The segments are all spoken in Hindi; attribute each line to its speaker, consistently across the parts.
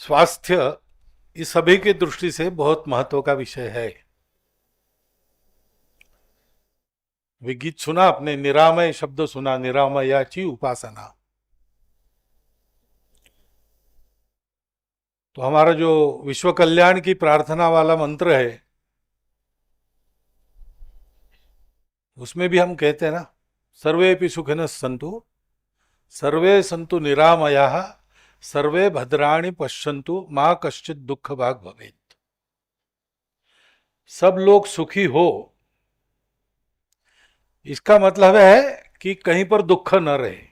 Speaker 1: स्वास्थ्य इस सभी की दृष्टि से बहुत महत्व का विषय है। विगीत सुना आपने, निरामय शब्द सुना, निरामयाची उपासना। तो हमारा जो विश्व कल्याण की प्रार्थना वाला मंत्र है, उसमें भी हम कहते हैं ना, सर्वेपि सुखिनः सन्तु, सर्वे सन्तु निरामयाः, सर्वे भद्राणि पश्यन्तु, मां कश्चित् दुख भाग भवेत्। सब लोग सुखी हो, इसका मतलब है कि कहीं पर दुख न रहे।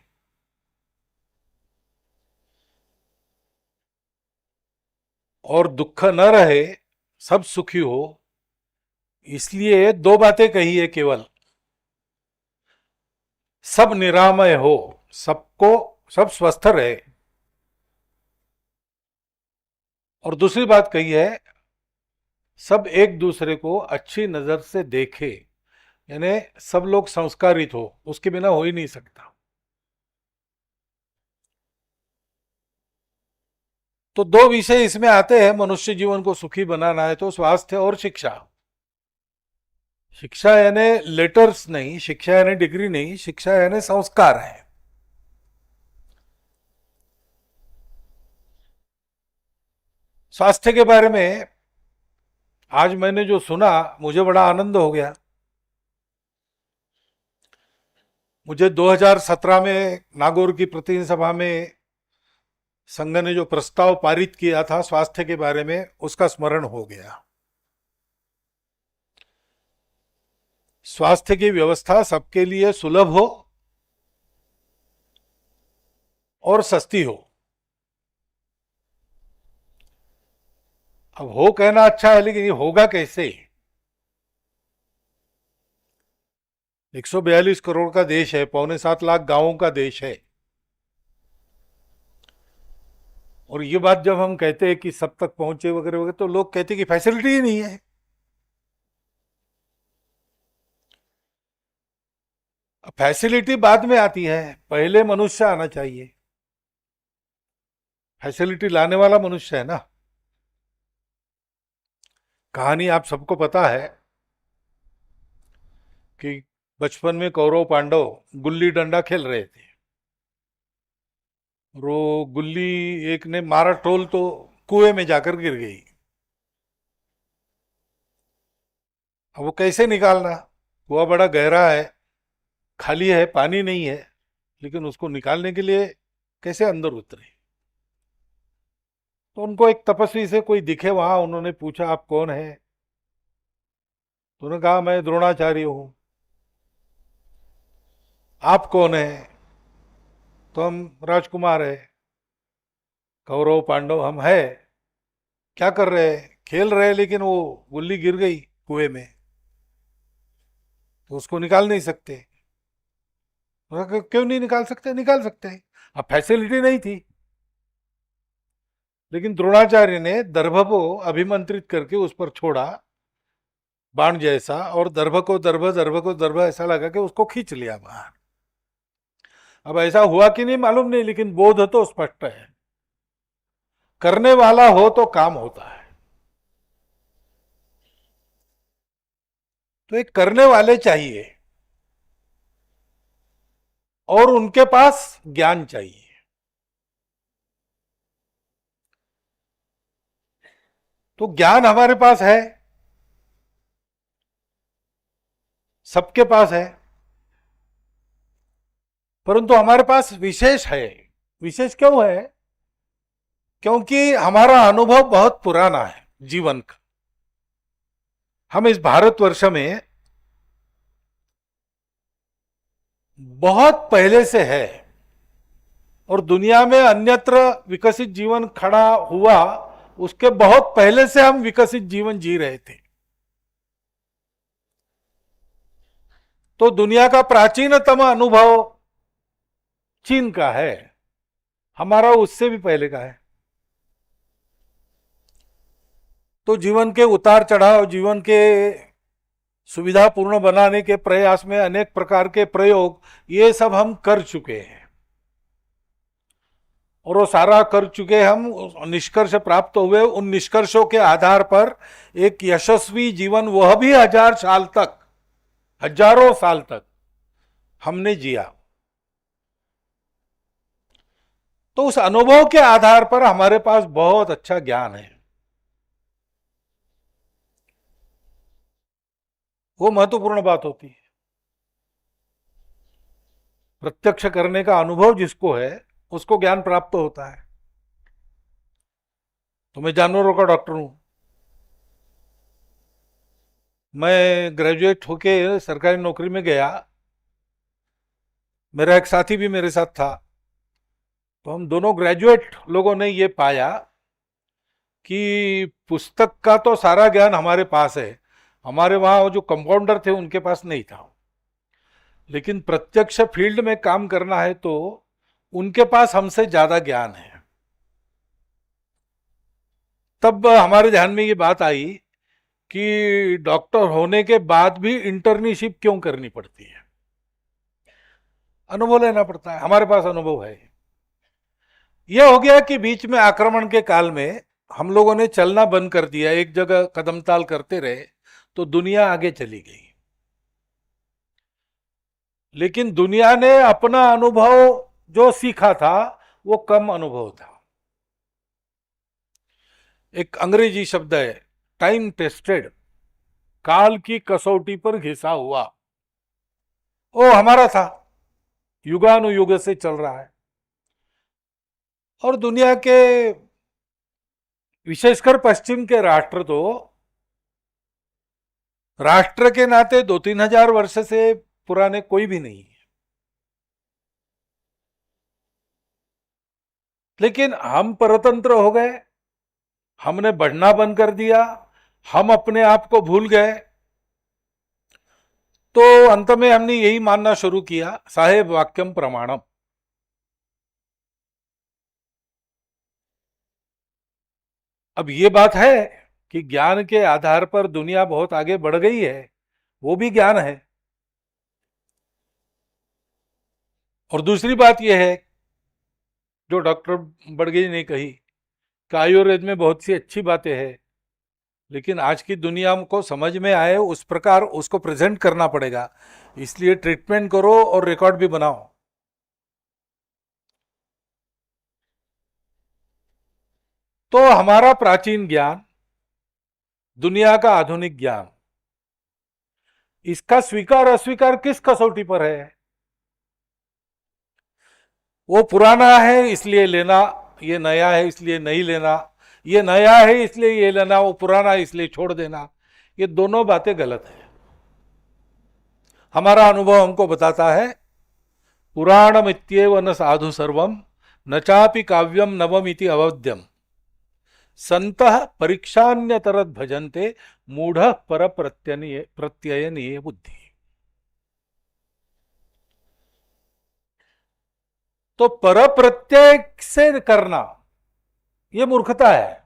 Speaker 1: और दुख न रहे, सब सुखी हो, इसलिए दो बातें कही है केवल। सब निरामय हो, सबको, सब स्वस्थ रहे। और दूसरी बात कही है, सब एक दूसरे को अच्छी नजर से देखे, यानी सब लोग संस्कारित हो, उसके बिना हो ही नहीं सकता। तो दो विषय इसमें आते हैं, मनुष्य जीवन को सुखी बनाना है तो स्वास्थ्य और शिक्षा। शिक्षा यानी लेटर्स नहीं, शिक्षा यानी डिग्री नहीं, शिक्षा यानी संस्कार है। स्वास्थ्य के बारे में आज मैंने जो सुना, मुझे बड़ा आनंद हो गया। मुझे 2017 में नागौर की प्रतिनिधि सभा में संघ ने जो प्रस्ताव पारित किया था स्वास्थ्य के बारे में, उसका स्मरण हो गया। स्वास्थ्य की व्यवस्था सबके लिए सुलभ हो और सस्ती हो। अब हो कहना अच्छा है, लेकिन ये होगा कैसे? 142 करोड़ का देश है, 6.25 लाख गांवों का देश है। और ये बात जब हम कहते हैं कि सब तक पहुंचे वगैरह वगैरह, तो लोग कहते हैं कि फैसिलिटी ही नहीं है। फैसिलिटी बाद में आती है, पहले मनुष्य आना चाहिए। फैसिलिटी लाने वाला मनुष्य है ना। कहानी आप सबको पता है कि बचपन में कौरव पांडव गुल्ली डंडा खेल रहे थे। वो गुल्ली एक ने मारा टोल तो कुएं में जाकर गिर गई। अब वो कैसे निकालना? कुआं बड़ा गहरा है, खाली है, पानी नहीं है, लेकिन उसको निकालने के लिए कैसे अंदर उतरे? तो उनको एक तपस्वी से कोई दिखे वहां, उन्होंने पूछा आप कौन है? तो उन्होंने कहा मैं द्रोणाचार्य हूं। आप कौन है? तो हम राजकुमार है। कौरव पांडव हम है। क्या कर रहे हैं? खेल रहे हैं, लेकिन वो गुल्ली गिर गई कुएं में, तो उसको निकाल नहीं सकते। क्यों नहीं निकाल सकते? निकाल सकते हैं। अब फैसिलिटी नहीं थी, लेकिन द्रोणाचार्य ने दर्भ को अभिमंत्रित करके उस पर छोड़ा बाण जैसा, और दर्भ को दर्भ, दर्भ को दर्भ ऐसा लगा कि उसको खींच लिया बाहर। अब ऐसा हुआ कि नहीं मालूम नहीं, लेकिन बोध तो स्पष्ट है। करने वाला हो तो काम होता है। तो एक करने वाले चाहिए, और उनके पास ज्ञान चाहिए। तो ज्ञान हमारे पास है, सबके पास है, परंतु हमारे पास विशेष है। विशेष क्यों है? क्योंकि हमारा अनुभव बहुत पुराना है जीवन का। हम इस भारतवर्ष में बहुत पहले से है, और दुनिया में अन्यत्र विकसित जीवन खड़ा हुआ उसके बहुत पहले से हम विकसित जीवन जी रहे थे। तो दुनिया का प्राचीनतम अनुभव चीन का है, हमारा उससे भी पहले का है। तो जीवन के उतार चढ़ाव, जीवन के सुविधापूर्ण बनाने के प्रयास में अनेक प्रकार के प्रयोग, ये सब हम कर चुके हैं। और वो सारा कर चुके हम, निष्कर्ष प्राप्त हुए, उन निष्कर्षों के आधार पर एक यशस्वी जीवन, वह भी 1000 साल तक, हजारों साल तक हमने जिया। तो उस अनुभव के आधार पर हमारे पास बहुत अच्छा ज्ञान है। वो महत्वपूर्ण बात होती है। प्रत्यक्ष करने का अनुभव जिसको है उसको ज्ञान प्राप्त होता है। तो मैं जानवरों का डॉक्टर हूं। मैं ग्रेजुएट होके सरकारी नौकरी में गया, मेरा एक साथी भी मेरे साथ था। तो हम दोनों ग्रेजुएट लोगों ने ये पाया कि पुस्तक का तो सारा ज्ञान हमारे पास है, हमारे वहां जो कंपाउंडर थे उनके पास नहीं था। लेकिन प्रत्यक्ष फील्ड में काम करना है तो उनके पास हमसे ज्यादा ज्ञान है। तब हमारे ध्यान में ये बात आई कि डॉक्टर होने के बाद भी इंटर्नशिप क्यों करनी पड़ती है। अनुभव लेना पड़ता है, हमारे पास अनुभव है। यह हो गया कि बीच में आक्रमण के काल में हम लोगों ने चलना बंद कर दिया, एक जगह कदमताल करते रहे, तो दुनिया आगे चली गई। लेकिन दुनिया ने अपना अनुभव जो सीखा था वो कम अनुभव था। एक अंग्रेजी शब्द है टाइम टेस्टेड, काल की कसौटी पर घिसा हुआ, वो हमारा था, युगानुयुग से चल रहा है। और दुनिया के विशेषकर पश्चिम के राष्ट्र तो राष्ट्र के नाते 2-3 हजार वर्ष से पुराने कोई भी नहीं है। लेकिन हम परतंत्र हो गए, हमने बढ़ना बंद कर दिया, हम अपने आप को भूल गए। तो अंत में हमने यही मानना शुरू किया, साहेब वाक्यम प्रमाणम। अब ये बात है कि ज्ञान के आधार पर दुनिया बहुत आगे बढ़ गई है, वो भी ज्ञान है। और दूसरी बात यह है जो डॉक्टर बड़गेज ने कही कि आयुर्वेद में बहुत सी अच्छी बातें हैं, लेकिन आज की दुनिया को समझ में आए उस प्रकार उसको प्रेजेंट करना पड़ेगा। इसलिए ट्रीटमेंट करो और रिकॉर्ड भी बनाओ। तो हमारा प्राचीन ज्ञान, दुनिया का आधुनिक ज्ञान, इसका स्वीकार अस्वीकार किस कसौटी पर है? वो पुराना है इसलिए लेना, ये नया है इसलिए नहीं लेना, ये नया है इसलिए ये लेना, वो पुराना है इसलिए छोड़ देना। ये दोनों बातें गलत है। हमारा अनुभव हमको बताता है पुराणमित्येव न साधु सर्वम न चापि काव्यम नवमिति अवध्यम संतः परीक्षान्यतरत भजन्ते मूढ़ पर प्रत्ययनीय बुद्धि। तो पर प्रत्यय से करना यह मूर्खता है।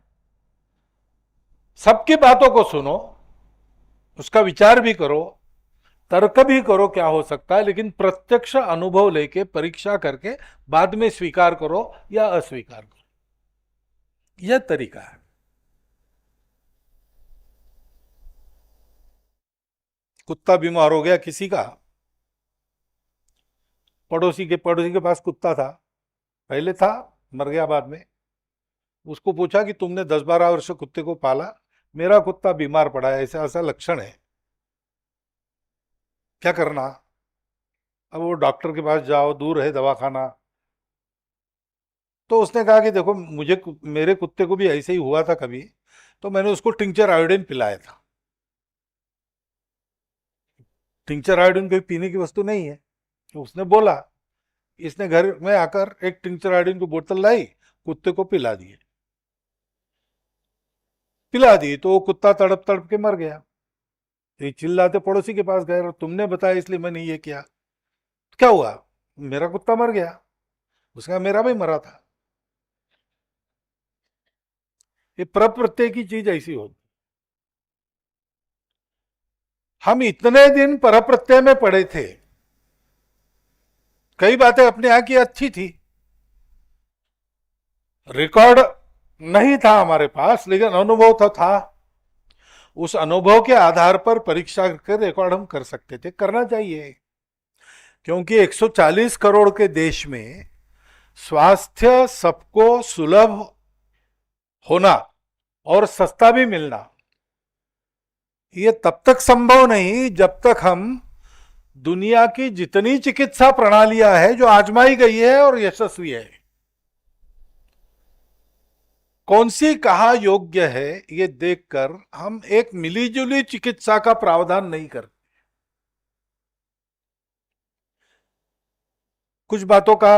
Speaker 1: सबकी बातों को सुनो, उसका विचार भी करो, तर्क भी करो क्या हो सकता है, लेकिन प्रत्यक्ष अनुभव लेके परीक्षा करके बाद में स्वीकार करो या अस्वीकार करो, यह तरीका है। कुत्ता बीमार हो गया किसी का, पड़ोसी के पास कुत्ता था, पहले था, मर गया बाद में। उसको पूछा कि तुमने 10-12 वर्ष कुत्ते को पाला, मेरा कुत्ता बीमार पड़ा है, ऐसा ऐसा लक्षण है, क्या करना? अब वो डॉक्टर के पास जाओ, दूर है दवाखाना। तो उसने कहा कि देखो मेरे कुत्ते को भी ऐसे ही हुआ था कभी, तो मैंने उसको टिंचर आयोडीन पिलाया था। टिंचर आयोडीन कोई पीने की वस्तु नहीं है। तो उसने बोला, इसने घर में आकर एक टिंचर आयोडीन की बोतल लाई, कुत्ते को पिला दी तो वो कुत्ता तड़प तड़प के मर गया। तो ये चिल्लाते पड़ोसी के पास गए, तुमने बताया इसलिए मैंने ये किया। तो क्या हुआ? मेरा कुत्ता मर गया। उसका मेरा भी मरा था। ये प्रत्यय की चीज ऐसी होती। हम इतने दिन परप्रत्यय में पड़े थे, कई बातें अपने यहाँ की अच्छी थी, रिकॉर्ड नहीं था हमारे पास, लेकिन अनुभव तो था। उस अनुभव के आधार पर परीक्षा करके रिकॉर्ड हम कर सकते थे, करना चाहिए। क्योंकि 140 करोड़ के देश में स्वास्थ्य सबको सुलभ होना और सस्ता भी मिलना, ये तब तक संभव नहीं जब तक हम दुनिया की जितनी चिकित्सा प्रणालियां है जो आजमाई गई है और यशस्वी है, कौन सी कहा योग्य है, ये देखकर हम एक मिलीजुली चिकित्सा का प्रावधान नहीं करते। कुछ बातों का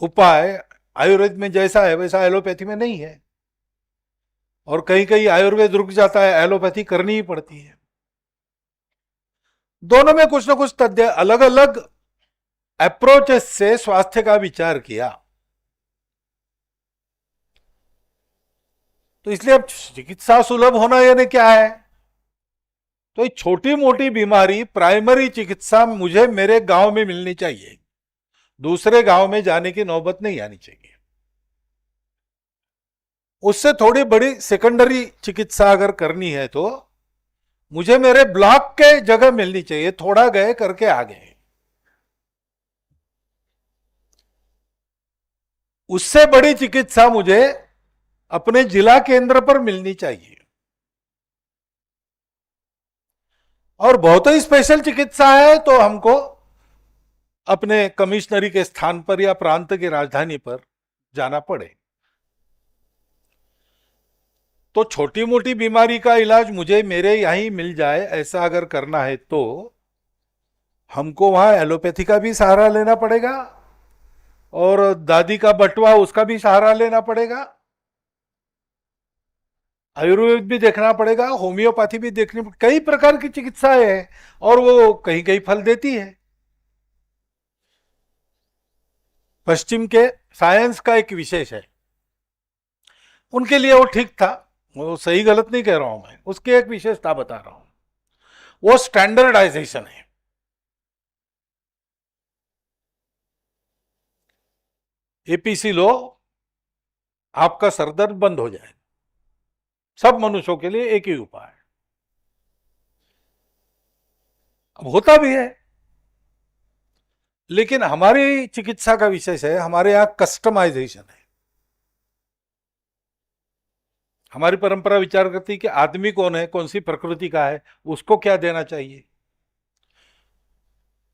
Speaker 1: उपाय आयुर्वेद में जैसा है वैसा एलोपैथी में नहीं है, और कहीं कहीं आयुर्वेद रुक जाता है, एलोपैथी करनी ही पड़ती है। दोनों में कुछ ना कुछ तथ्य, अलग अलग अप्रोचेस से स्वास्थ्य का विचार किया। तो इसलिए अब चिकित्सा सुलभ होना यानी क्या है? तो ये छोटी मोटी बीमारी प्राइमरी चिकित्सा मुझे मेरे गांव में मिलनी चाहिए, दूसरे गांव में जाने की नौबत नहीं आनी चाहिए। उससे थोड़ी बड़ी सेकेंडरी चिकित्सा अगर करनी है तो मुझे मेरे ब्लॉक के जगह मिलनी चाहिए, थोड़ा गए करके आ गए। उससे बड़ी चिकित्सा मुझे अपने जिला केंद्र पर मिलनी चाहिए। और बहुत ही स्पेशल चिकित्सा है तो हमको अपने कमिश्नरी के स्थान पर या प्रांत की राजधानी पर जाना पड़े। तो छोटी मोटी बीमारी का इलाज मुझे मेरे यहीं मिल जाए, ऐसा अगर करना है तो हमको वहां एलोपैथी का भी सहारा लेना पड़ेगा और दादी का बटवा उसका भी सहारा लेना पड़ेगा, आयुर्वेद भी देखना पड़ेगा, होम्योपैथी भी देखनी पड़ेगी। कई प्रकार की चिकित्साएं है और वो कहीं कहीं फल देती है। पश्चिम के साइंस का एक विशेष है, उनके लिए वो ठीक था, वो सही गलत नहीं कह रहा हूं मैं, उसकी एक विशेषता बता रहा हूं, वो स्टैंडर्डाइजेशन है। एपीसी लो, आपका सरदर्द बंद हो जाए, सब मनुष्यों के लिए एक ही उपाय। अब होता भी है, लेकिन हमारी चिकित्सा का विशेष है, हमारे यहां कस्टमाइजेशन है। हमारी परंपरा विचार करती है कि आदमी कौन है, कौन सी प्रकृति का है, उसको क्या देना चाहिए।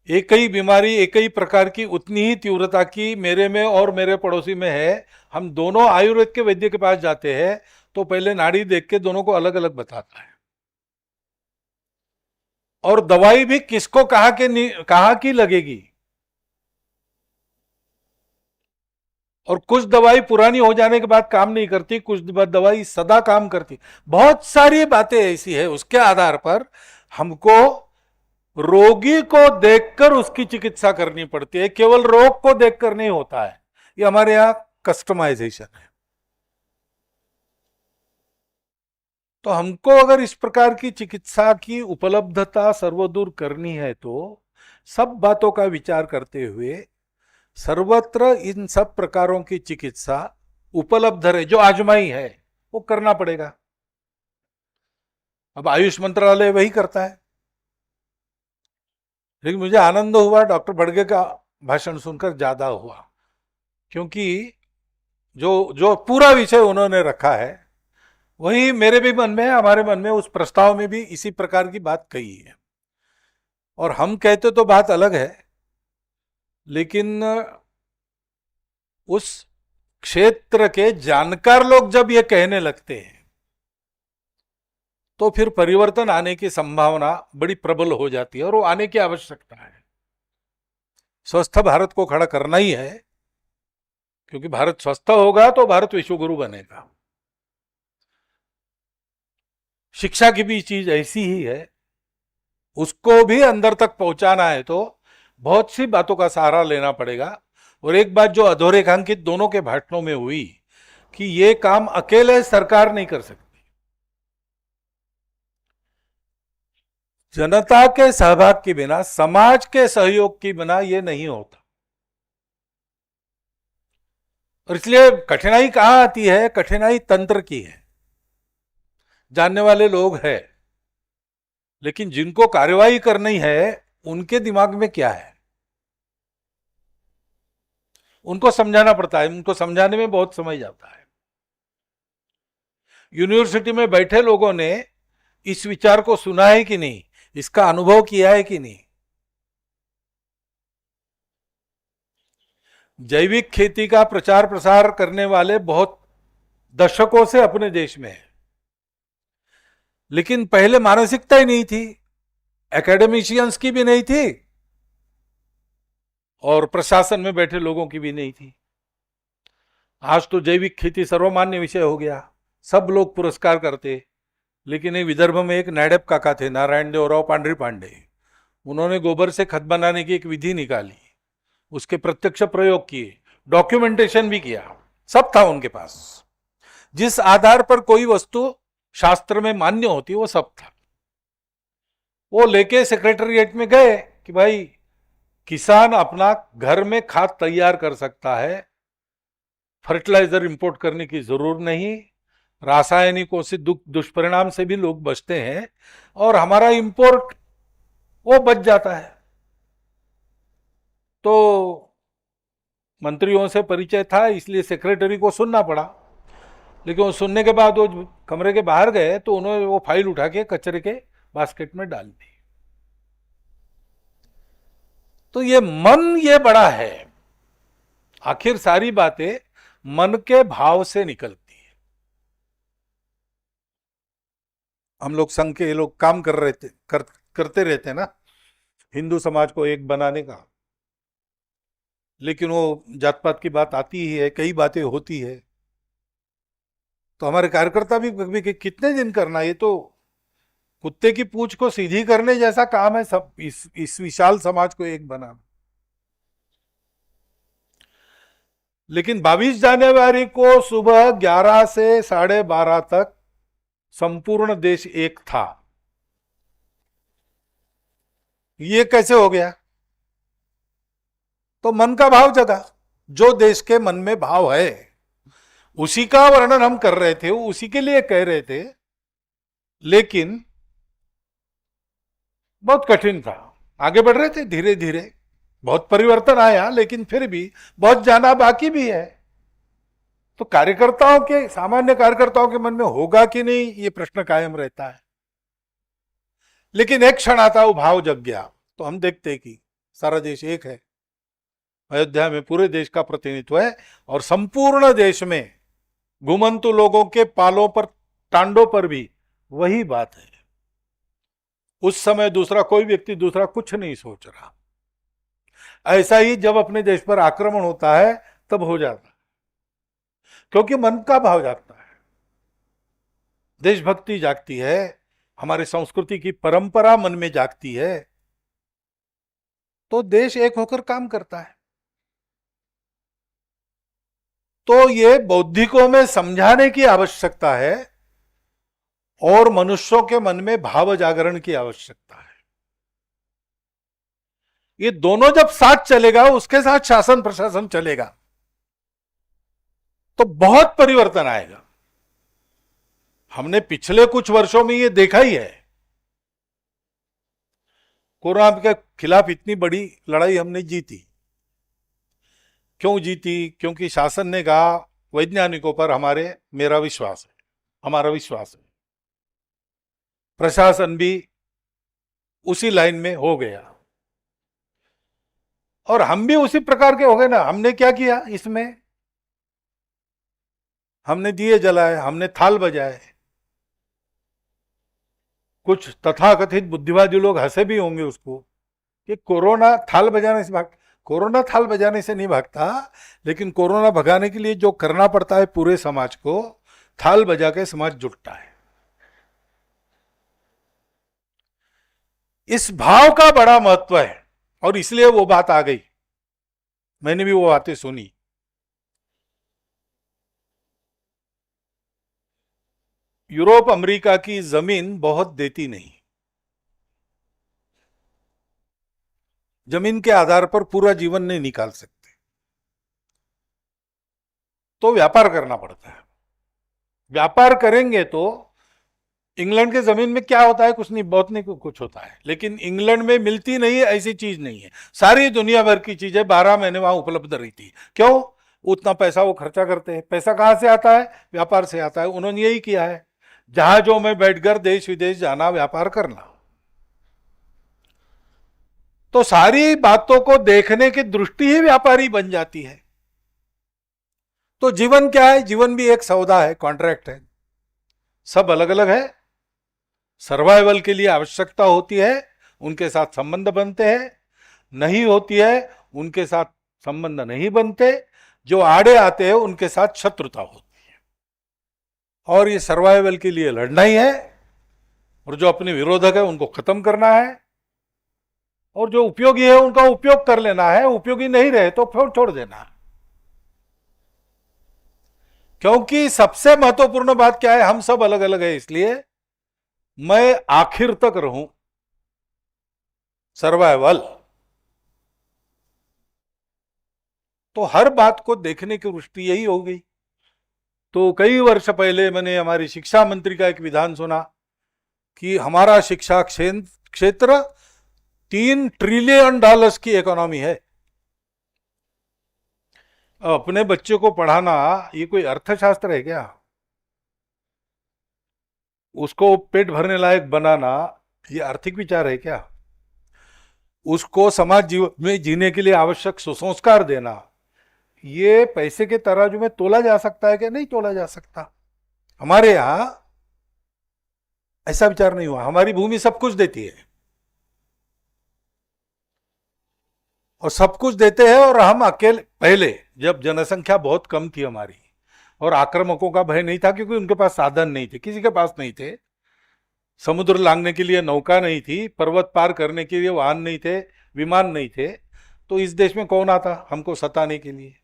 Speaker 1: एक ही बीमारी एक ही प्रकार की उतनी ही तीव्रता की मेरे में और मेरे पड़ोसी में है, हम दोनों आयुर्वेद के वैद्य के पास जाते हैं तो पहले नाड़ी देख के दोनों को अलग अलग बताता है, और दवाई भी किसको कहा की लगेगी। और कुछ दवाई पुरानी हो जाने के बाद काम नहीं करती, कुछ दवाई सदा काम करती। बहुत सारी बातें ऐसी है, उसके आधार पर हमको रोगी को देखकर उसकी चिकित्सा करनी पड़ती है, केवल रोग को देखकर नहीं होता है। ये हमारे यहां कस्टमाइजेशन है। तो हमको अगर इस प्रकार की चिकित्सा की उपलब्धता सर्वदूर करनी है तो सब बातों का विचार करते हुए सर्वत्र इन सब प्रकारों की चिकित्सा उपलब्ध रहे, जो आजमाई है वो करना पड़ेगा। अब आयुष मंत्रालय वही करता है। लेकिन मुझे आनंद हुआ डॉक्टर बड़गे का भाषण सुनकर, ज्यादा हुआ, क्योंकि जो जो पूरा विषय उन्होंने रखा है वही मेरे भी मन में है, हमारे मन में उस प्रस्ताव में भी इसी प्रकार की बात कही है। और हम कहते तो बात अलग है, लेकिन उस क्षेत्र के जानकार लोग जब ये कहने लगते हैं तो फिर परिवर्तन आने की संभावना बड़ी प्रबल हो जाती है, और वो आने की आवश्यकता है। स्वस्थ भारत को खड़ा करना ही है, क्योंकि भारत स्वस्थ होगा तो भारत विश्वगुरु बनेगा। शिक्षा की भी चीज ऐसी ही है, उसको भी अंदर तक पहुंचाना है तो बहुत सी बातों का सहारा लेना पड़ेगा। और एक बात जो अधोरेखांकित दोनों के भाषणों में हुई कि ये काम अकेले सरकार नहीं कर सकती, जनता के सहभाग के बिना, समाज के सहयोग के बिना ये नहीं होता। और इसलिए कठिनाई कहां आती है? कठिनाई तंत्र की है। जानने वाले लोग हैं, लेकिन जिनको कार्यवाही करनी है उनके दिमाग में क्या है, उनको समझाना पड़ता है। उनको समझाने में बहुत समय जाता है। यूनिवर्सिटी में बैठे लोगों ने इस विचार को सुना है कि नहीं, इसका अनुभव किया है कि नहीं? जैविक खेती का प्रचार प्रसार करने वाले बहुत दशकों से अपने देश में है, लेकिन पहले मानसिकता ही नहीं थी, एकेडमिशियंस की भी नहीं थी और प्रशासन में बैठे लोगों की भी नहीं थी। आज तो जैविक खेती सर्वमान्य विषय हो गया, सब लोग पुरस्कार करते। लेकिन ये विदर्भ में एक नायडप काका थे, नारायण देवराव पांडरी पांडे, उन्होंने गोबर से खत बनाने की एक विधि निकाली, उसके प्रत्यक्ष प्रयोग किए, डॉक्यूमेंटेशन भी किया, सब था उनके पास। जिस आधार पर कोई वस्तु शास्त्र में मान्य होती वो सब था। वो लेके सेक्रेटरिएट में गए कि भाई किसान अपना घर में खाद तैयार कर सकता है, फर्टिलाइजर इंपोर्ट करने की जरूरत नहीं, रासायनिकों से दुष्परिणाम से भी लोग बचते हैं और हमारा इंपोर्ट वो बच जाता है। तो मंत्रियों से परिचय था, इसलिए सेक्रेटरी को सुनना पड़ा। लेकिन वो सुनने के बाद वो कमरे के बाहर गए तो उन्होंने वो फाइल उठा के कचरे के बास्केट में डाल दी। तो ये मन ये बड़ा है, आखिर सारी बातें मन के भाव से निकलती है। हम लोग संघ के लोग काम करते रहते हैं ना, हिंदू समाज को एक बनाने का, लेकिन वो जात पात की बात आती ही है, कई बातें होती है। तो हमारे कार्यकर्ता भी कितने दिन करना, ये तो कुत्ते की पूंछ को सीधी करने जैसा काम है सब, इस विशाल समाज को एक बनाना। लेकिन 22 जनवरी को सुबह 11 से 12:30 तक संपूर्ण देश एक था। ये कैसे हो गया? तो मन का भाव जगा, जो देश के मन में भाव है उसी का वर्णन हम कर रहे थे, उसी के लिए कह रहे थे। लेकिन बहुत कठिन था, आगे बढ़ रहे थे धीरे धीरे, बहुत परिवर्तन आया, लेकिन फिर भी बहुत जाना बाकी भी है। तो कार्यकर्ताओं के, सामान्य कार्यकर्ताओं के मन में होगा कि नहीं, ये प्रश्न कायम रहता है। लेकिन एक क्षण आता वो भाव जग गया, तो हम देखते हैं कि सारा देश एक है। अयोध्या में पूरे देश का प्रतिनिधित्व है और संपूर्ण देश में घुमंतु लोगों के पालों पर, टांडों पर भी वही बात है। उस समय दूसरा कोई व्यक्ति दूसरा कुछ नहीं सोच रहा। ऐसा ही जब अपने देश पर आक्रमण होता है तब हो जाता है, क्योंकि मन का भाव जागता है, देशभक्ति जागती है, हमारी संस्कृति की परंपरा मन में जागती है, तो देश एक होकर काम करता है। तो ये बौद्धिकों में समझाने की आवश्यकता है और मनुष्यों के मन में भाव जागरण की आवश्यकता है। ये दोनों जब साथ चलेगा, उसके साथ शासन प्रशासन चलेगा, तो बहुत परिवर्तन आएगा। हमने पिछले कुछ वर्षों में ये देखा ही है। कोरोना के खिलाफ इतनी बड़ी लड़ाई हमने जीती। क्यों जीती? क्योंकि शासन ने कहा वैज्ञानिकों पर मेरा विश्वास है, हमारा विश्वास है। प्रशासन भी उसी लाइन में हो गया और हम भी उसी प्रकार के हो गए ना। हमने क्या किया इसमें? हमने दिए जलाए, हमने थाल बजाए। कुछ तथाकथित बुद्धिवादी लोग हंसे भी होंगे उसको कि कोरोना थाल बजाने से भाग, कोरोना थाल बजाने से नहीं भागता, लेकिन कोरोना भगाने के लिए जो करना पड़ता है पूरे समाज को, थाल बजा के समाज जुटता है। इस भाव का बड़ा महत्व है और इसलिए वो बात आ गई। मैंने भी वो बातें सुनी। यूरोप अमेरिका की जमीन बहुत देती नहीं, जमीन के आधार पर पूरा जीवन नहीं निकाल सकते। तो व्यापार करना पड़ता है। व्यापार करेंगे तो इंग्लैंड के जमीन में क्या होता है, कुछ नहीं, बहुत नहीं कुछ होता है, लेकिन इंग्लैंड में मिलती नहीं है ऐसी चीज नहीं है। सारी दुनिया भर की चीजें 12 महीने वहां उपलब्ध रहती है। क्यों? उतना पैसा वो खर्चा करते हैं। पैसा कहां से आता है? व्यापार से आता है। उन्होंने यही किया है, जहाजों में बैठकर देश विदेश जाना, व्यापार करना। तो सारी बातों को देखने की दृष्टि ही व्यापारी बन जाती है। तो जीवन क्या है? जीवन भी एक सौदा है, कॉन्ट्रैक्ट है। सब अलग अलग है। सर्वाइवल के लिए आवश्यकता होती है, उनके साथ संबंध बनते हैं। नहीं होती है, उनके साथ संबंध नहीं बनते। जो आड़े आते हैं उनके साथ शत्रुता होती है। और ये सर्वाइवल के लिए लड़ना ही है। और जो अपने विरोधक है उनको खत्म करना है। और जो उपयोगी है उनका उपयोग कर लेना है। उपयोगी नहीं रहे तो फिर छोड़ देना है। क्योंकि सबसे महत्वपूर्ण बात क्या है? हम सब अलग अलग है, इसलिए मैं आखिर तक रहूं। सर्वाइवल। तो हर बात को देखने की दृष्टि यही हो गई। तो कई वर्ष पहले मैंने हमारी शिक्षा मंत्री का एक विधान सुना कि हमारा शिक्षा क्षेत्र $3 ट्रिलियन की इकोनॉमी है। अपने बच्चे को पढ़ाना ये कोई अर्थशास्त्र है क्या? उसको पेट भरने लायक बनाना ये आर्थिक विचार है क्या? उसको समाज जीवन में जीने के लिए आवश्यक सुसंस्कार देना ये पैसे के तराजू में तोला जा सकता है क्या? नहीं तोला जा सकता। हमारे यहां ऐसा विचार नहीं हुआ। हमारी भूमि सब कुछ देती है और सब कुछ देते हैं, और हम अकेले, पहले जब जनसंख्या बहुत कम थी हमारी और आक्रामकों का भय नहीं था, क्योंकि उनके पास साधन नहीं थे, किसी के पास नहीं थे। समुद्र लांघने के लिए नौका नहीं थी, पर्वत पार करने के लिए वाहन नहीं थे, विमान नहीं थे। तो इस देश में कौन आता हमको सताने के लिए?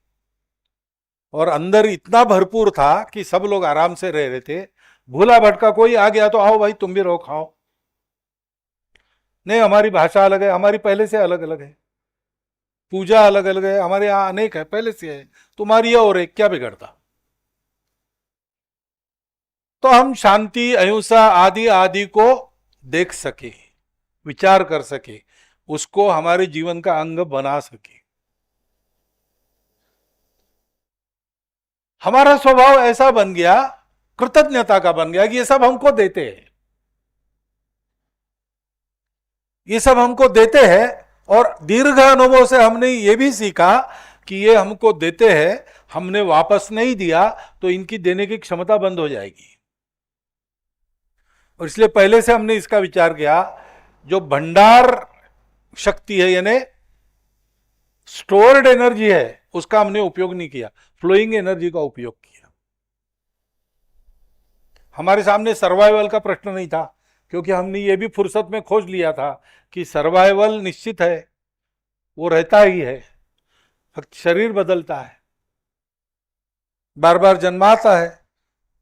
Speaker 1: और अंदर इतना भरपूर था कि सब लोग आराम से रह रहे थे। भूला भटका कोई आ गया तो आओ भाई तुम भी रहो, खाओ। नहीं, हमारी भाषा अलग है, हमारी पहले से अलग अलग है। पूजा अलग अलग है, हमारे यहाँ अनेक है, पहले से है। तुम्हारी और एक क्या बिगड़ता? तो हम शांति, अहिंसा आदि आदि को देख सके, विचार कर सके, उसको हमारे जीवन का अंग बना सके। हमारा स्वभाव ऐसा बन गया, कृतज्ञता का बन गया कि ये सब हमको देते हैं, ये सब हमको देते हैं। और दीर्घ अनुभव से हमने ये भी सीखा कि ये हमको देते हैं, हमने वापस नहीं दिया तो इनकी देने की क्षमता बंद हो जाएगी। और इसलिए पहले से हमने इसका विचार किया, जो भंडार शक्ति है यानी स्टोर्ड एनर्जी है, उसका हमने उपयोग नहीं किया, फ्लोइंग एनर्जी का उपयोग किया। हमारे सामने सर्वाइवल का प्रश्न नहीं था, क्योंकि हमने ये भी फुर्सत में खोज लिया था कि सर्वाइवल निश्चित है, वो रहता ही है, शरीर बदलता है, बार बार जन्माता है,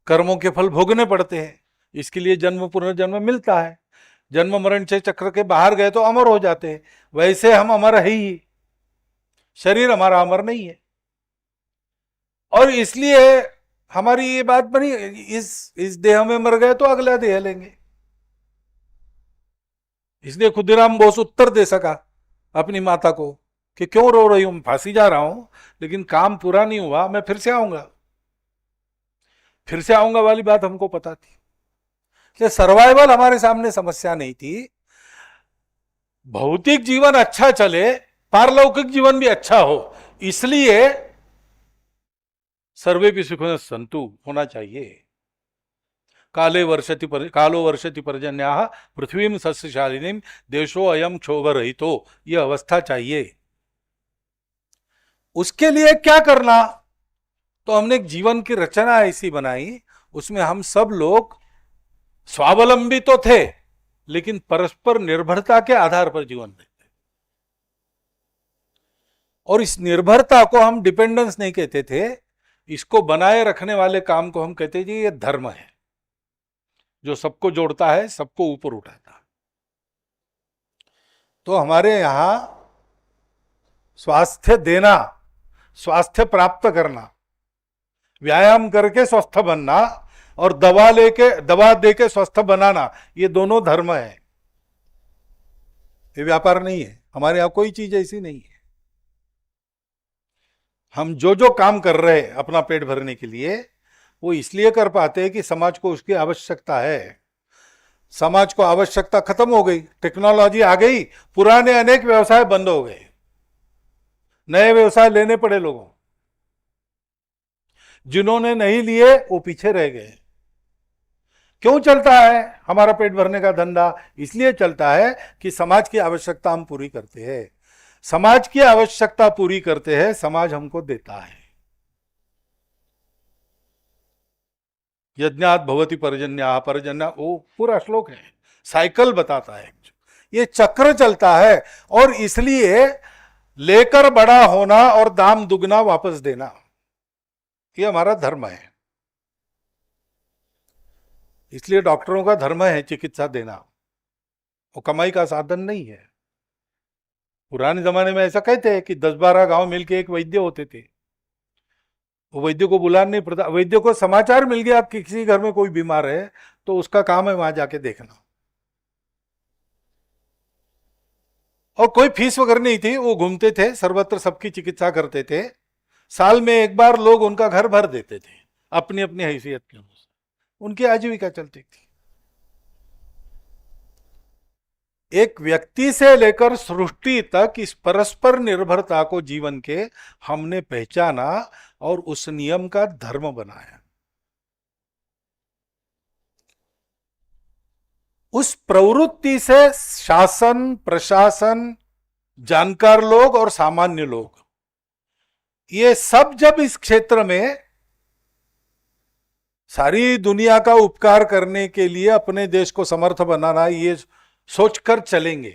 Speaker 1: कर्मों के फल भोगने पड़ते हैं, इसके लिए जन्म पुनर्जन्म मिलता है। जन्म मरण से चक्र के बाहर गए तो अमर हो जाते हैं। वैसे हम अमर है ही, शरीर हमारा अमर नहीं है। और इसलिए हमारी ये बात बनी, इस देह में मर गए तो अगला देह लेंगे। इसलिए खुदीराम बोस उत्तर दे सका अपनी माता को कि क्यों रो रही हूं, फांसी जा रहा हूं, लेकिन काम पूरा नहीं हुआ, मैं फिर से आऊंगा, फिर से आऊंगा वाली बात हमको पता थी। इसलिए सर्वाइवल हमारे सामने समस्या नहीं थी। भौतिक जीवन अच्छा चले, पारलौकिक जीवन भी अच्छा हो, इसलिए सर्वे भी सुखिनः सन्तु होना चाहिए। कालो वर्षति पर्जन्याः पृथ्वीं सस्यशालिनीं देशो अयम क्षोभ रहितो, यह अवस्था चाहिए। उसके लिए क्या करना? तो हमने एक जीवन की रचना ऐसी बनाई, उसमें हम सब लोग स्वावलंबी तो थे, लेकिन परस्पर निर्भरता के आधार पर जीवन रहते। और इस निर्भरता को हम डिपेंडेंस नहीं कहते थे, इसको बनाए रखने वाले काम को हम कहते जी ये धर्म है, जो सबको जोड़ता है, सबको ऊपर उठाता है। तो हमारे यहां स्वास्थ्य देना, स्वास्थ्य प्राप्त करना, व्यायाम करके स्वस्थ बनना और दवा दे के स्वस्थ बनाना, ये दोनों धर्म है, ये व्यापार नहीं है। हमारे यहां कोई चीज ऐसी नहीं है। हम जो जो काम कर रहे हैं अपना पेट भरने के लिए, वो इसलिए कर पाते हैं कि समाज को उसकी आवश्यकता है। समाज को आवश्यकता खत्म हो गई, टेक्नोलॉजी आ गई, पुराने अनेक व्यवसाय बंद हो गए, नए व्यवसाय लेने पड़े लोगों। जिन्होंने नहीं लिए वो पीछे रह गए। क्यों चलता है हमारा पेट भरने का धंधा? इसलिए चलता है कि समाज की आवश्यकता हम पूरी करते हैं। समाज की आवश्यकता पूरी करते हैं, समाज हमको देता है। यज्ञात भवति पर्जन्या, पर्जन्या वो पूरा श्लोक है, साइकिल बताता है। ये चक्र चलता है, और इसलिए लेकर बड़ा होना और दाम दुगना वापस देना, ये हमारा धर्म है। इसलिए डॉक्टरों का धर्म है चिकित्सा देना, वो कमाई का साधन नहीं है। पुराने जमाने में ऐसा कहते हैं कि 10-12 गांव मिलके एक वैद्य होते थे। वो वैद्य को बुलाना नहीं पड़ता, वैद्य को समाचार मिल गया कि किसी घर में कोई बीमार है, तो उसका काम है वहां जाके देखना। और कोई फीस वगैरह नहीं थी, वो घूमते थे, सर्वत्र सबकी चिकित्सा करते थे। साल में एक बार लोग उनका घर भर देते थे, अपनी अपनी हैसियत के अनुसार उनकी आजीविका चलती थी। एक व्यक्ति से लेकर सृष्टि तक इस परस्पर निर्भरता को जीवन के हमने पहचाना और उस नियम का धर्म बनाया। उस प्रवृत्ति से शासन, प्रशासन, जानकार लोग और सामान्य लोग, ये सब जब इस क्षेत्र में सारी दुनिया का उपकार करने के लिए अपने देश को समर्थ बनाना, ये सोचकर चलेंगे,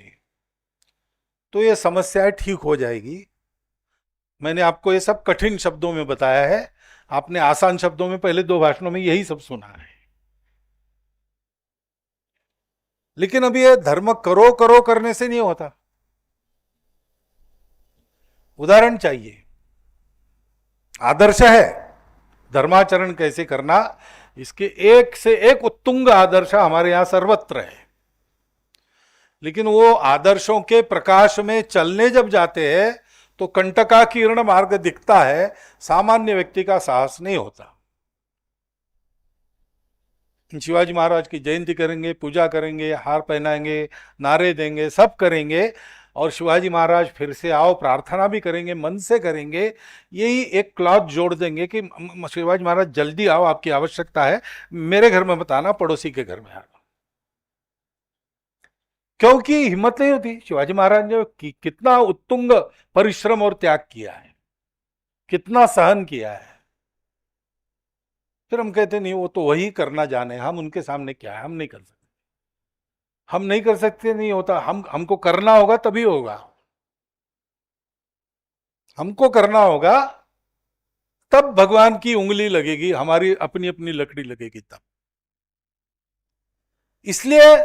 Speaker 1: तो ये समस्याएं ठीक हो जाएगी। मैंने आपको ये सब कठिन शब्दों में बताया है, आपने आसान शब्दों में पहले 2 भाषणों में यही सब सुना है। लेकिन अब ये धर्म करो करो करने से नहीं होता, उदाहरण चाहिए, आदर्श है धर्माचरण कैसे करना, इसके एक से एक उत्तुंग आदर्श हमारे यहां सर्वत्र है। लेकिन वो आदर्शों के प्रकाश में चलने जब जाते हैं तो कंटकाकीर्ण मार्ग दिखता है, सामान्य व्यक्ति का साहस नहीं होता। शिवाजी महाराज की जयंती करेंगे, पूजा करेंगे, हार पहनाएंगे, नारे देंगे, सब करेंगे, और शिवाजी महाराज फिर से आओ, प्रार्थना भी करेंगे, मन से करेंगे, यही एक क्लॉथ जोड़ देंगे कि शिवाजी महाराज जल्दी आओ, आपकी आवश्यकता है, मेरे घर में मत आना, पड़ोसी के घर में आना। क्योंकि हिम्मत नहीं होती। शिवाजी महाराज ने कितना उत्तुंग परिश्रम और त्याग किया है, कितना सहन किया है। फिर हम कहते नहीं, वो तो वही करना जाने, हम उनके सामने क्या है, हम नहीं कर सकते। हम नहीं कर सकते नहीं होता, हमको करना होगा तभी होगा, हमको करना होगा तब भगवान की उंगली लगेगी, हमारी अपनी अपनी लकड़ी लगेगी तब। इसलिए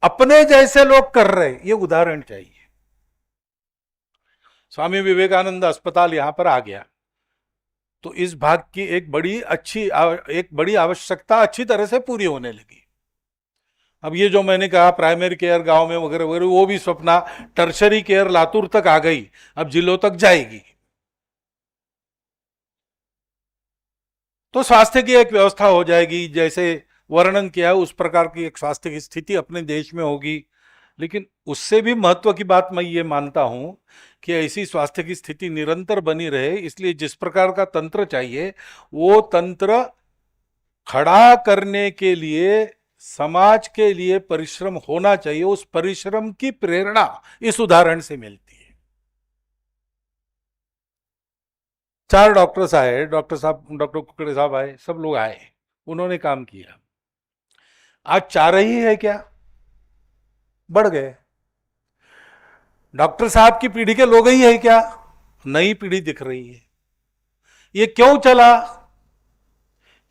Speaker 1: अपने जैसे लोग कर रहे, ये उदाहरण चाहिए। स्वामी विवेकानंद अस्पताल यहां पर आ गया तो इस भाग की एक बड़ी आवश्यकता अच्छी तरह से पूरी होने लगी। अब ये जो मैंने कहा प्राइमरी केयर गांव में वगैरह वगैरह, वो भी सपना, टर्शरी केयर लातूर तक आ गई, अब जिलों तक जाएगी। तो स्वास्थ्य की एक व्यवस्था हो जाएगी, जैसे वर्णन किया है उस प्रकार की एक स्वास्थ्य की स्थिति अपने देश में होगी। लेकिन उससे भी महत्व की बात मैं ये मानता हूं कि ऐसी स्वास्थ्य की स्थिति निरंतर बनी रहे, इसलिए जिस प्रकार का तंत्र चाहिए वो तंत्र खड़ा करने के लिए समाज के लिए परिश्रम होना चाहिए। उस परिश्रम की प्रेरणा इस उदाहरण से मिलती है। 4 डॉक्टर्स आए, डॉक्टर कुकड़े साहब आए, सब लोग आए, उन्होंने काम किया। आज 4 ही है क्या? बढ़ गए। डॉक्टर साहब की पीढ़ी के लोग ही है क्या? नई पीढ़ी दिख रही है। ये क्यों चला?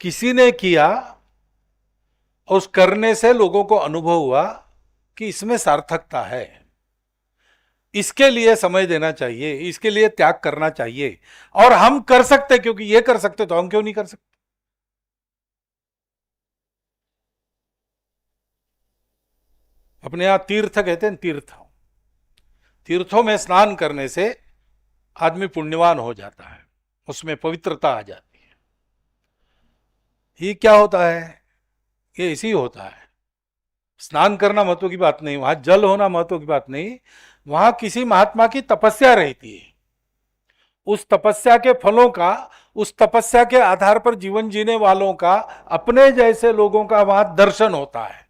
Speaker 1: किसी ने किया, उस करने से लोगों को अनुभव हुआ कि इसमें सार्थकता है, इसके लिए समय देना चाहिए, इसके लिए त्याग करना चाहिए, और हम कर सकते, क्योंकि ये कर सकते तो हम क्यों नहीं कर सकते? अपने यहाँ तीर्थ कहते हैं, तीर्थ, तीर्थों में स्नान करने से आदमी पुण्यवान हो जाता है, उसमें पवित्रता आ जाती है। ये क्या होता है? ये इसी होता है। स्नान करना महत्व की बात नहीं, वहां जल होना महत्व की बात नहीं, वहां किसी महात्मा की तपस्या रहती है, उस तपस्या के फलों का, उस तपस्या के आधार पर जीवन जीने वालों का, अपने जैसे लोगों का वहां दर्शन होता है।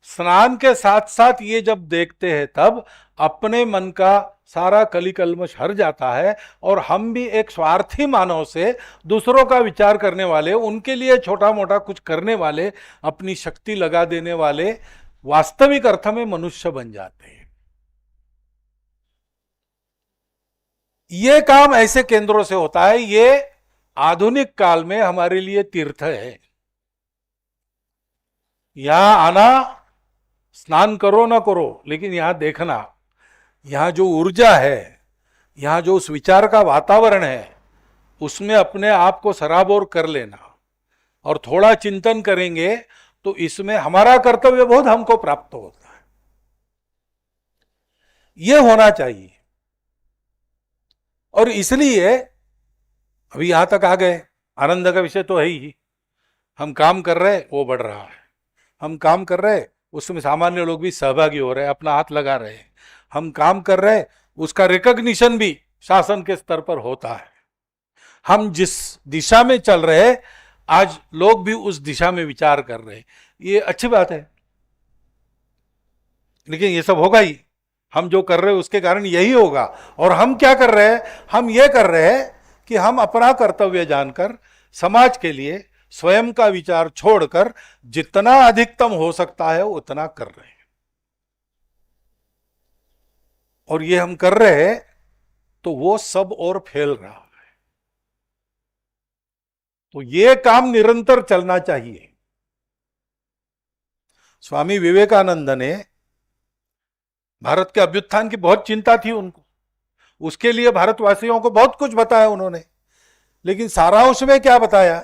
Speaker 1: स्नान के साथ साथ ये जब देखते हैं तब अपने मन का सारा कली कल्मश हर जाता है, और हम भी एक स्वार्थी मानव से दूसरों का विचार करने वाले, उनके लिए छोटा मोटा कुछ करने वाले, अपनी शक्ति लगा देने वाले वास्तविक अर्थ में मनुष्य बन जाते हैं। ये काम ऐसे केंद्रों से होता है। ये आधुनिक काल में हमारे लिए तीर्थ है। यहां आना, स्नान करो ना करो, लेकिन यहां देखना, यहां जो ऊर्जा है, यहां जो उस विचार का वातावरण है, उसमें अपने आप को सराबोर कर लेना और थोड़ा चिंतन करेंगे तो इसमें हमारा कर्तव्य बोध हमको प्राप्त होता है। यह होना चाहिए। और इसलिए अभी यहां तक आ गए, आनंद का विषय तो है ही। हम काम कर रहे, वो बढ़ रहा है। हम काम कर रहे, उसमें सामान्य लोग भी सहभागी हो रहे हैं, अपना हाथ लगा रहे हैं। हम काम कर रहे, उसका रिकॉग्निशन भी शासन के स्तर पर होता है। हम जिस दिशा में चल रहे, आज लोग भी उस दिशा में विचार कर रहे हैं। ये अच्छी बात है, लेकिन ये सब होगा ही, हम जो कर रहे हैं उसके कारण यही होगा। और हम क्या कर रहे हैं? हम ये कर रहे हैं कि हम अपना कर्तव्य जानकर समाज के लिए स्वयं का विचार छोड़कर जितना अधिकतम हो सकता है उतना कर रहे हैं। और ये हम कर रहे हैं तो वो सब और फैल रहा है। तो ये काम निरंतर चलना चाहिए। स्वामी विवेकानंद ने, भारत के अभ्युत्थान की बहुत चिंता थी उनको, उसके लिए भारतवासियों को बहुत कुछ बताया उन्होंने, लेकिन सारांश में क्या बताया?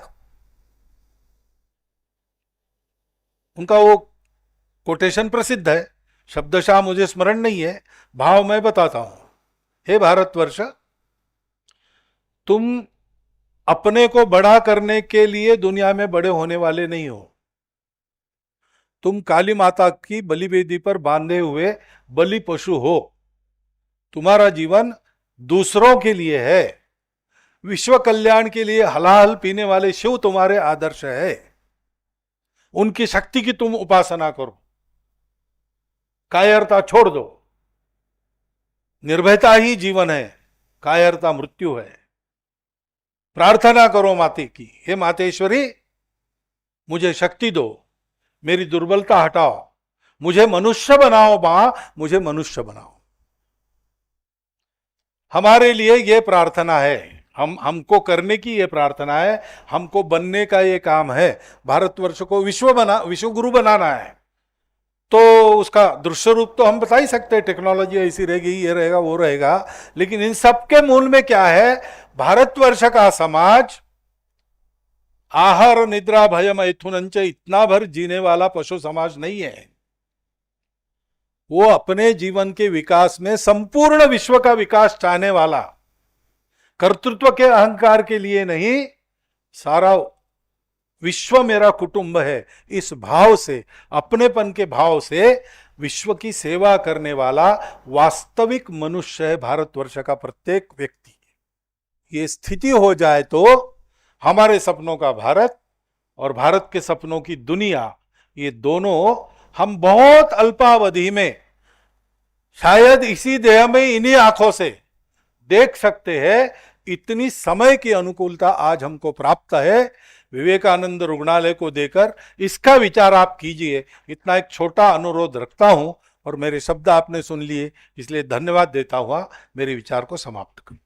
Speaker 1: उनका वो कोटेशन प्रसिद्ध है, शब्दशः मुझे स्मरण नहीं है, भाव मैं बताता हूं। हे भारतवर्ष, तुम अपने को बड़ा करने के लिए दुनिया में बड़े होने वाले नहीं हो। तुम काली माता की बलिवेदी पर बांधे हुए बलि पशु हो। तुम्हारा जीवन दूसरों के लिए है। विश्व कल्याण के लिए हलाहल पीने वाले शिव तुम्हारे आदर्श है। उनकी शक्ति की तुम उपासना करो। कायरता छोड़ दो। निर्भयता ही जीवन है, कायरता मृत्यु है। प्रार्थना करो माते की, हे मातेश्वरी मुझे शक्ति दो, मेरी दुर्बलता हटाओ, मुझे मनुष्य बनाओ मां, मुझे मनुष्य बनाओ। हमारे लिए यह प्रार्थना है, हमको करने की यह प्रार्थना है, हमको बनने का यह काम है। भारतवर्ष को विश्व गुरु बनाना है। तो उसका दृश्य रूप तो हम बता ही सकते हैं, टेक्नोलॉजी ऐसी रहेगी, ये रहेगा, वो रहेगा, लेकिन इन सब के मूल में क्या है? भारतवर्ष का समाज आहार निद्रा भय मैथुनंच इतना भर जीने वाला पशु समाज नहीं है। वो अपने जीवन के विकास में संपूर्ण विश्व का विकास चाहने वाला, कर्तृत्व के अहंकार के लिए नहीं, सारा विश्व मेरा कुटुंब है, इस भाव से, अपनेपन के भाव से विश्व की सेवा करने वाला वास्तविक मनुष्य है भारतवर्ष का प्रत्येक व्यक्ति। ये स्थिति हो जाए तो हमारे सपनों का भारत और भारत के सपनों की दुनिया, ये दोनों हम बहुत अल्पावधि में, शायद इसी देह में इन्हीं आंखों से देख सकते हैं। इतनी समय की अनुकूलता आज हमको प्राप्त है। विवेकानंद रुग्णालय को देकर इसका विचार आप कीजिए। इतना एक छोटा अनुरोध रखता हूं, और मेरे शब्द आपने सुन लिए, इसलिए धन्यवाद देता हुआ मेरे विचार को समाप्त करूं।